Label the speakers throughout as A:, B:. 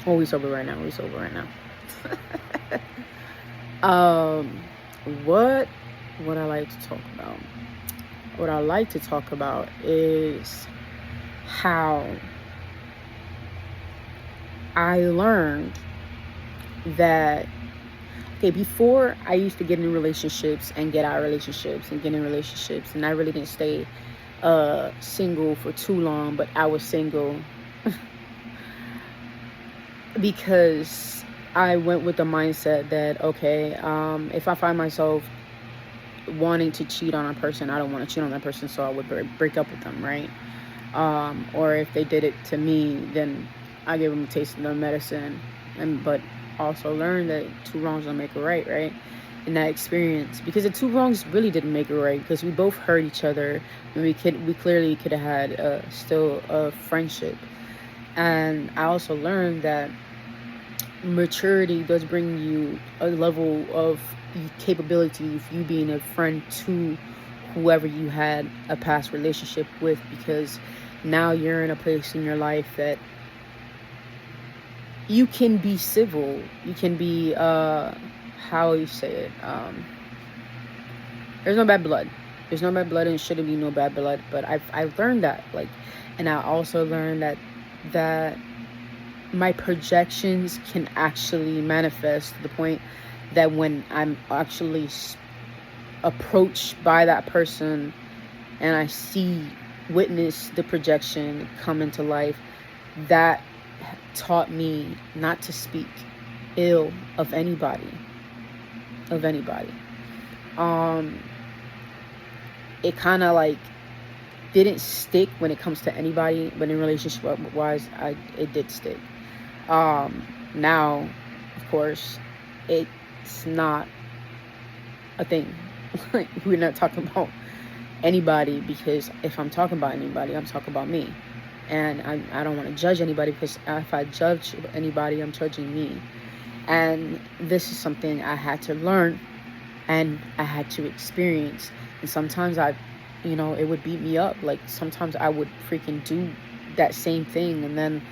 A: Oh, we sober right now. We sober right now. What would I like to talk about? What I like to talk about is how I learned that, okay, before I used to get in relationships and get out of relationships and get in relationships, and I really didn't stay single for too long, but I was single because I went with the mindset that, okay, if I find myself wanting to cheat on a person, I don't want to cheat on that person, so I would break up with them, right? Or if they did it to me, then I give them a taste of their medicine, and but also learn that two wrongs don't make a right, right? In that experience, because the two wrongs really didn't make it right, because we both hurt each other, and we clearly could have had still a friendship. And I also learned that maturity does bring you a level of capability of you being a friend to whoever you had a past relationship with, because now you're in a place in your life that you can be civil, you can be how you say it, there's no bad blood, there's no bad blood, and shouldn't be no bad blood. But I've learned that, like, and I also learned that my projections can actually manifest to the point that when I'm actually approached by that person and I witness the projection come into life, that taught me not to speak ill of anybody. It kind of like didn't stick when it comes to anybody, but in relationship wise, it did stick. Now, of course, it's not a thing. We're not talking about anybody, because if I'm talking about anybody, I'm talking about me. And I don't want to judge anybody, because if I judge anybody, I'm judging me. And this is something I had to learn and I had to experience. And sometimes it would beat me up. Like, sometimes I would freaking do that same thing. And then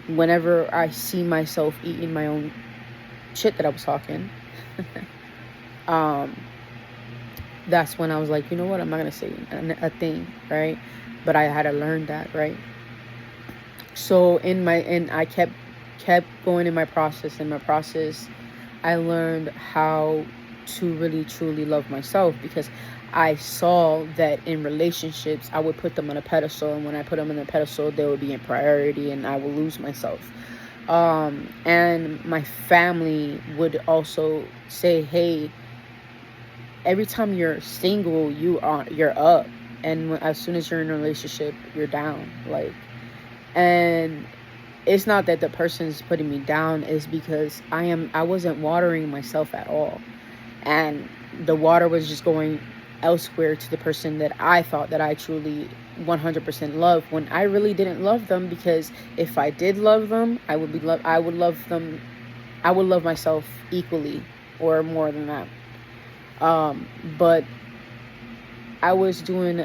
A: whenever I see myself eating my own shit that I was talking, that's when I was like, you know what, I'm not going to say a thing, right? But I had to learn that, right? So I kept going in my process. In my process, I learned how to really truly love myself, because I saw that in relationships I would put them on a pedestal, and when I put them on a pedestal, they would be in priority, and I will lose myself. And my family would also say, hey, every time you're single, you're up, and as soon as you're in a relationship, you're down. Like, and it's not that the person's putting me down, is because I wasn't watering myself at all, and the water was just going elsewhere to the person that I thought that I truly 100% love, when I really didn't love them. Because if I did love them, I would love them, I would love myself equally or more than that. But I was doing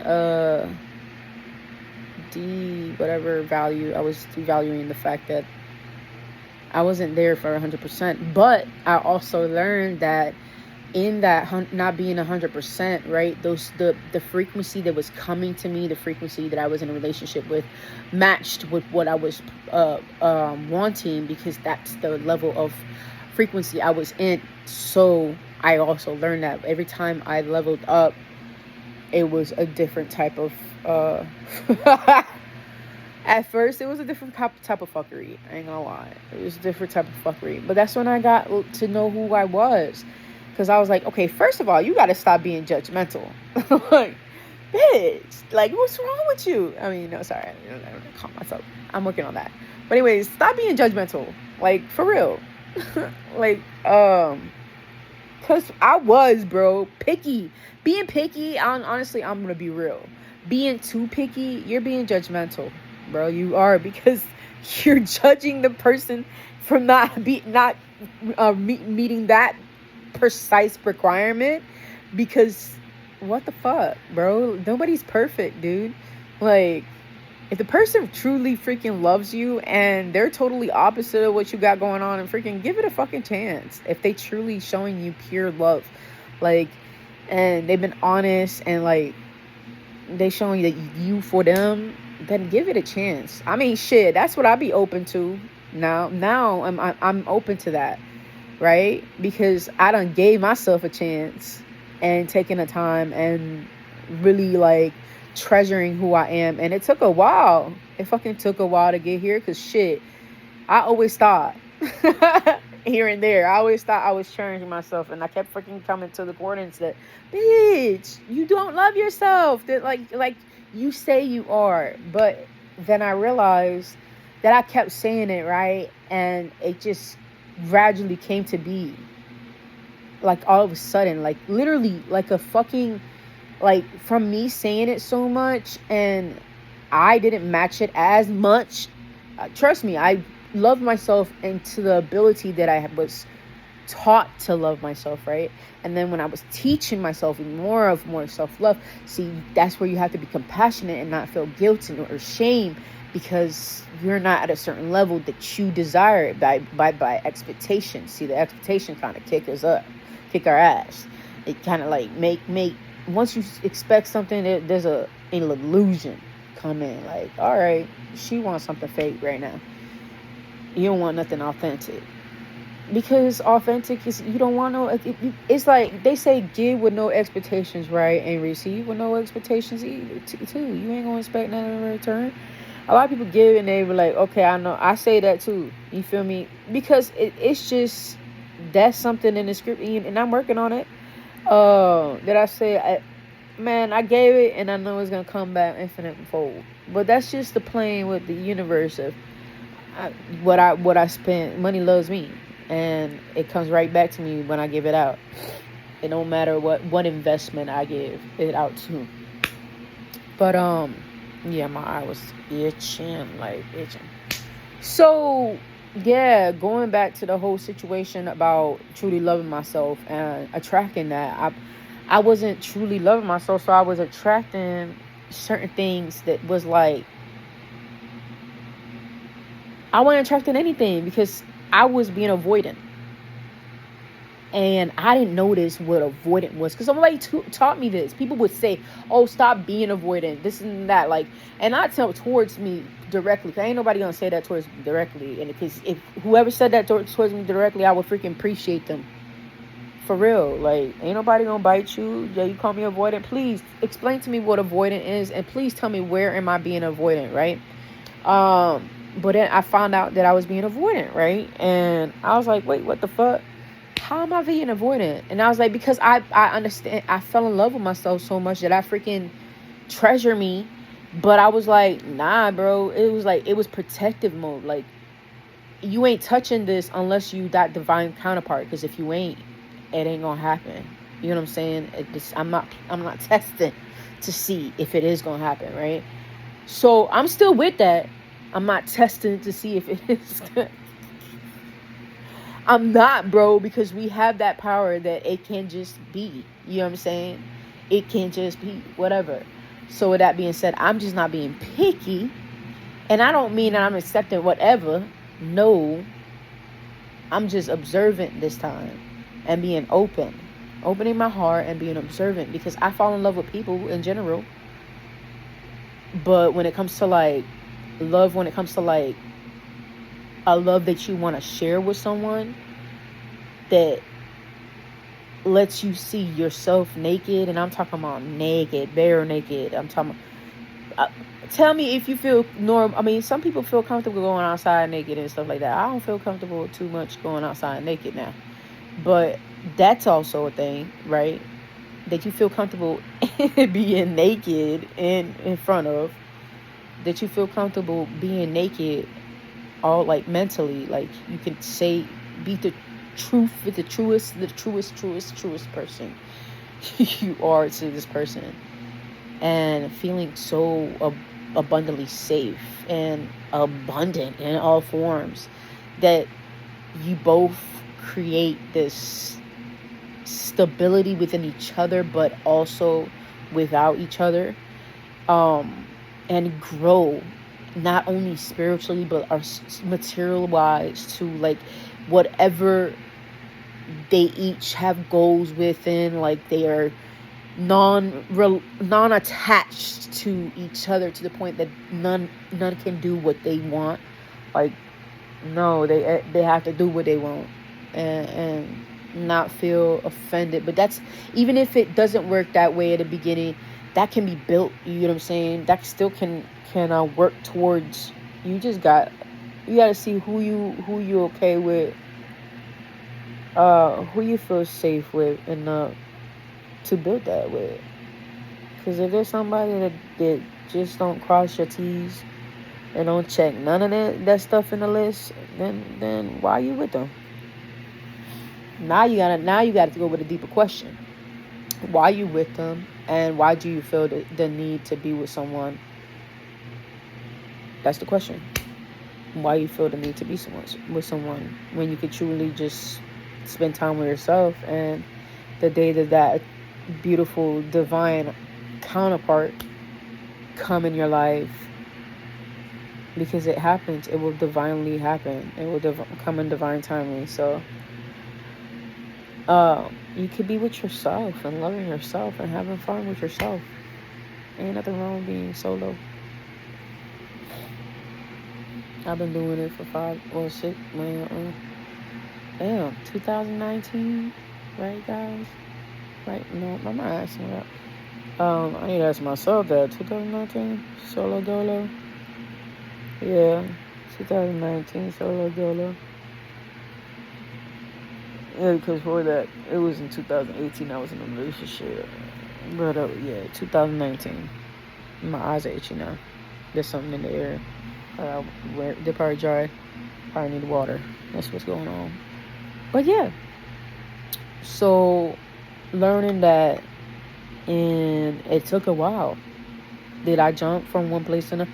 A: whatever value, I was devaluing the fact that I wasn't there for 100%. But I also learned that in that not being 100%, right, the frequency that was coming to me, the frequency that I was in a relationship with, matched with what I was wanting, because that's the level of frequency I was in. So I also learned that every time I leveled up, it was a different type of at first it was a different type of fuckery. I ain't gonna lie, it was a different type of fuckery. But that's when I got to know who I was, because I was like, okay, first of all, you gotta stop being judgmental. Like, bitch, like, what's wrong with you? I mean, no, sorry, I'm gonna calm myself, I'm working on that. But anyways, stop being judgmental, like, for real. Like, because I was, bro, picky. Being picky, honestly, I'm gonna be real, being too picky, you're being judgmental, bro. You are, because you're judging the person from not meeting that precise requirement. Because what the fuck, bro? Nobody's perfect, dude. Like, If the person truly freaking loves you and they're totally opposite of what you got going on, and freaking give it a fucking chance. If they truly showing you pure love, like, and they've been honest and like they showing that you for them, then give it a chance. I mean, shit, that's what I'd be open to now. Now I'm open to that, right? Because I done gave myself a chance and taking the time and really like treasuring who I am. And it took a while. It fucking took a while to get here, because shit, I always thought here and there, I always thought I was changing myself, and I kept freaking coming to the coordinates that, bitch, you don't love yourself, that like you say you are. But then I realized that I kept saying it, right? And it just gradually came to be, like, all of a sudden, like literally like a fucking, like, from me saying it so much and I didn't match it as much. Trust me, I love myself into the ability that I was taught to love myself, right? And then when I was teaching myself more self-love, see, that's where you have to be compassionate and not feel guilt or shame, because you're not at a certain level that you desire by expectation. See, the expectation kind of kick our ass. It kind of like make once you expect something, there's an illusion come in, like, all right, she wants something fake right now. You don't want nothing authentic, because authentic is, you don't want no, it's like they say, give with no expectations, right? And receive with no expectations either, too. You ain't gonna expect nothing in return. A lot of people give and they were like, okay, I know, I say that too, you feel me? Because it's just, that's something in the script, and I'm working on it. That I say, I gave it, and I know it's gonna come back infinite fold. But that's just the playing with the universe of what I spent. Money loves me, and it comes right back to me when I give it out. It don't matter what investment I give it out to. But yeah, my eye was itching. So yeah, going back to the whole situation about truly loving myself and attracting that, I wasn't truly loving myself, so I was attracting certain things that was like, I wasn't attracting anything because I was being avoidant. And I didn't notice what avoidant was, because somebody taught me this. People would say, oh, stop being avoidant, this and that, like, and not towards me directly, because ain't nobody gonna say that towards me directly. And because if whoever said that towards me directly, I would freaking appreciate them. For real. Like, ain't nobody gonna bite you. Yeah, you call me avoidant, please explain to me what avoidant is, and please tell me where am I being avoidant, right? But then I found out that I was being avoidant, right? And I was like, wait, what the fuck? How am I being avoidant? And I was like, because I understand, I fell in love with myself so much that I freaking treasure me. But I was like, nah, bro. It was like, it was protective mode. Like, you ain't touching this unless you that divine counterpart. Because if you ain't, it ain't gonna happen. You know what I'm saying? I'm not testing to see if it is gonna happen, right? So I'm still with that. I'm not testing to see if it is good. I'm not, bro, because we have that power that it can just be. You know what I'm saying? It can just be whatever. So with that being said, I'm just not being picky. And I don't mean that I'm accepting whatever. No. I'm just observant this time. And being open. Opening my heart and being observant. Because I fall in love with people in general. But when it comes to like love, when it comes to like a love that you want to share with someone that lets you see yourself naked, and I'm talking about naked, bare naked. I'm talking about, tell me if you feel normal. I mean, some people feel comfortable going outside naked and stuff like that. I don't feel comfortable too much going outside naked now, but that's also a thing, right? That you feel comfortable being naked in front of, that you feel comfortable being naked all like mentally, like you can say, be the truth with the truest person you are to this person, and feeling so abundantly safe and abundant in all forms, that you both create this stability within each other but also without each other, and and grow, not only spiritually but our material wise to like whatever they each have goals within, like they are non-attached to each other to the point that none can do what they want. Like, no, they have to do what they want, and not feel offended. But that's, even if it doesn't work that way at the beginning, that can be built. You know what I'm saying? That still can work towards. You got to see who you okay with, who you feel safe with, and to build that with. Because if there's somebody that just don't cross your T's and don't check none of that stuff in the list, then why are you with them? Now you gotta go with a deeper question. Why are you with them, and why do you feel the need to be with someone? That's the question. Why you feel the need to be with someone when you could truly just spend time with yourself, and the day that beautiful divine counterpart come in your life, because it happens, it will divinely happen, it will come in divine timing. So you could be with yourself and loving yourself and having fun with yourself. Ain't nothing wrong with being solo. I've been doing it for 2019, right, guys? Right? No, I'm not asking that. I need to ask myself that. 2019, solo dolo. Yeah, 2019, solo dolo. Yeah, because for that, it was in 2018 I was in a relationship. But yeah, 2019. My eyes are itchy now. There's something in the air. They're probably dry. Probably need water. That's what's going on. But yeah. So, learning that, and it took a while. Did I jump from one place to another?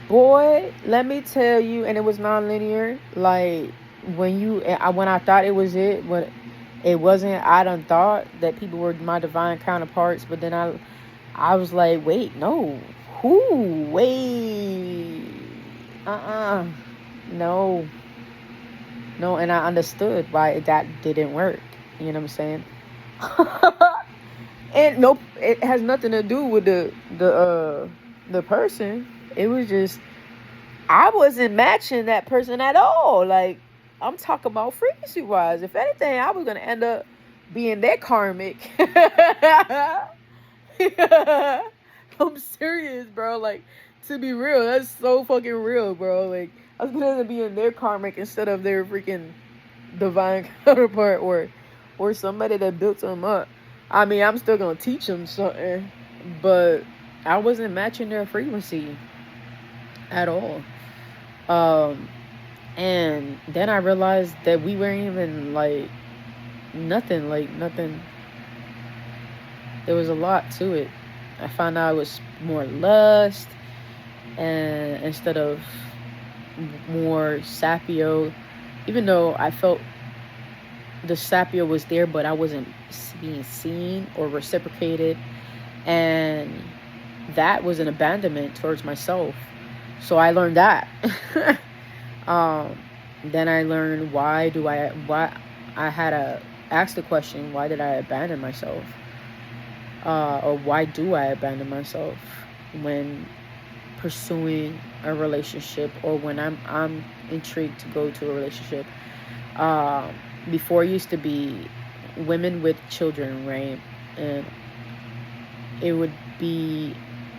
A: Boy, let me tell you, and it was non-linear. Like, when I thought it was it, but it wasn't. I done thought that people were my divine counterparts, but then I was like, wait, no. Who? Wait. No. No, and I understood why that didn't work. You know what I'm saying? And nope, it has nothing to do with the person. It was just, I wasn't matching that person at all. Like, I'm talking about frequency wise. If anything, I was gonna end up being their karmic. I'm serious, bro. Like, to be real, that's so fucking real, bro. Like, I was gonna end up being their karmic instead of their freaking divine counterpart, or somebody that built them up. I mean, I'm still gonna teach them something, but I wasn't matching their frequency at all. And then I realized that we weren't even like nothing. There was a lot to it. I found out it was more lust, and instead of more sapio, even though I felt the sapio was there, but I wasn't being seen or reciprocated, and that was an abandonment towards myself. So I learned that. Then I learned why I had to ask the question, why did I abandon myself? Or why do I abandon myself when pursuing a relationship, or when I'm intrigued to go to a relationship? Before it used to be women with children, right? And it would be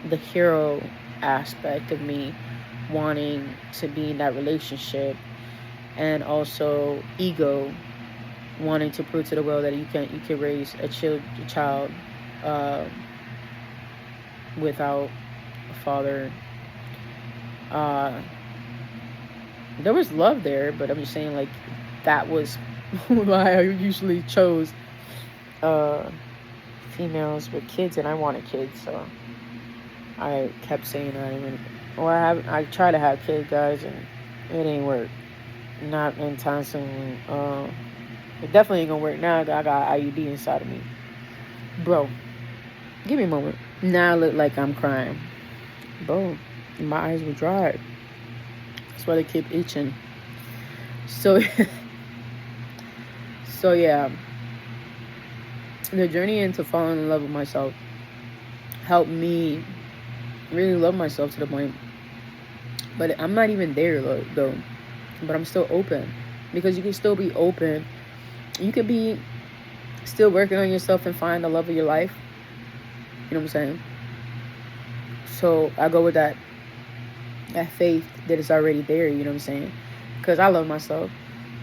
A: the hero aspect of me wanting to be in that relationship, and also ego, wanting to prove to the world that you can raise a child without a father. There was love there, but I'm just saying, like, that was why I usually chose females with kids, and I wanted kids, so I kept saying I try to have kids, guys, and it ain't work. Not anytime soon. It definitely ain't gonna work now that I got IUD inside of me. Bro, give me a moment. Now I look like I'm crying. Bro, my eyes were dry. That's why they keep itching. So, so yeah, the journey into falling in love with myself helped me really love myself to the point. But I'm not even there though. But I'm still open, because you can still be open. You could be still working on yourself and find the love of your life. You know what I'm saying? So I go with that faith that is already there. You know what I'm saying? Because I love myself.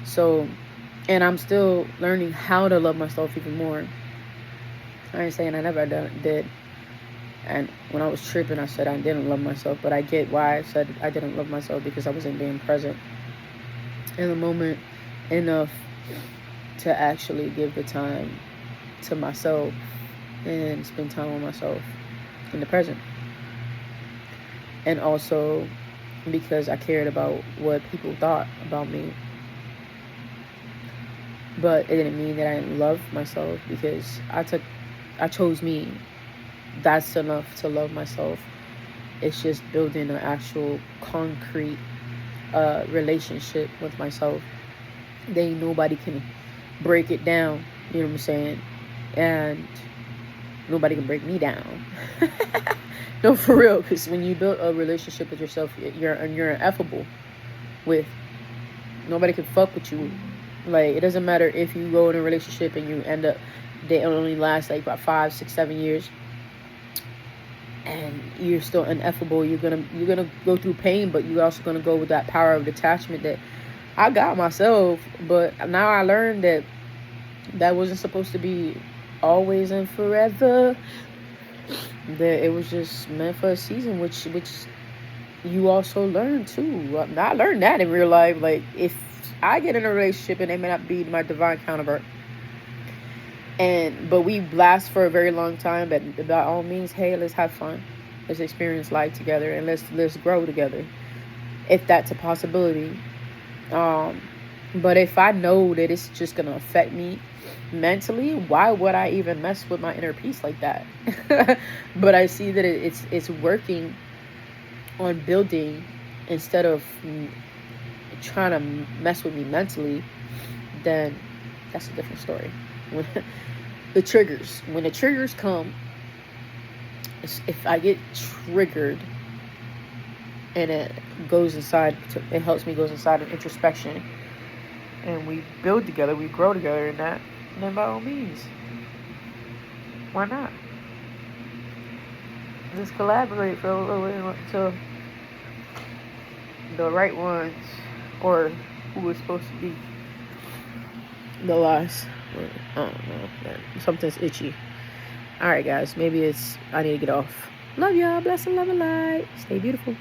A: So, and I'm still learning how to love myself even more. I ain't saying I never did. And when I was tripping, I said I didn't love myself. But I get why I said I didn't love myself, because I wasn't being present in the moment enough to actually give the time to myself and spend time with myself in the present. And also because I cared about what people thought about me. But it didn't mean that I didn't love myself, because I chose me. That's enough to love myself. It's just building an actual concrete relationship with myself. Then nobody can break it down. You know what I'm saying? And nobody can break me down. No, for real. Because when you build a relationship with yourself, you're ineffable with. Nobody can fuck with you. Like, it doesn't matter if you go in a relationship and you end up, they only last like about 5, 6, 7 years, and you're still ineffable. You're gonna go through pain, but you're also gonna go with that power of detachment that I got myself. But now I learned that wasn't supposed to be always and forever. That it was just meant for a season, which you also learn too. I learned that in real life. Like, if I get in a relationship and they may not be my divine counterpart, but we last for a very long time, but by all means, hey, let's have fun, let's experience life together, and let's grow together, if that's a possibility. But if I know that it's just gonna affect me mentally, why would I even mess with my inner peace like that? But I see that it's working on building, instead of trying to mess with me mentally. Then that's a different story. When the triggers come, if I get triggered and it goes inside, it helps me goes inside of introspection, and we build together, we grow together in that, then by all means, why not? Just collaborate for a little bit until the right ones, or who was supposed to be the last. I don't know. Something's itchy. Alright, guys. Maybe I need to get off. Love y'all. Bless and love and light. Stay beautiful.